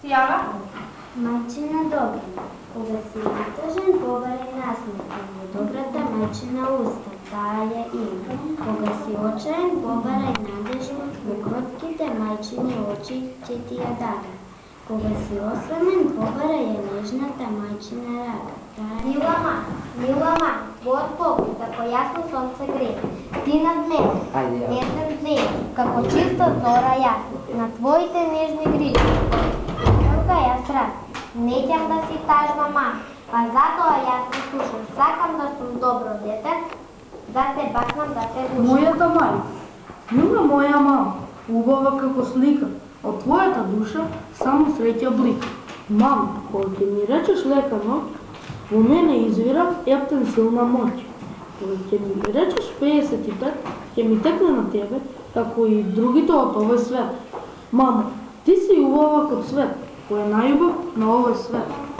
Сјава? Мајчина добрина, кога си натъжен, побарај насмеха, во добрата мајчина уста, таа ја има. Кога си очаен, побарај надежда, во кротките мајчини очи ќе ти ја даде. Кога си осрамен, побарај ја нежната мајчина рака, таа ја Мила ма, во Бог, како јасно сонце грее, ти над мене, нежен зеј, како чиста зора јасна, на твоите нежни грижи. Тука јас рад, неќам да си тажна мама, па затоа јас те слушам, сакам да сум добро дете, да те бакнам да те слушам. Мојата мајка, мила моја мама, убава како слика, од твојата душа само среќа блика. Мама, кога ќе ми речеш лека ноќ, во мене извира ептен силна моќ. Кога ќе ми речеш 55, ќе ми текне на тебе, како и другите од овој свет. Мамо, ти си убава како свет, кој е најубав на овој свет.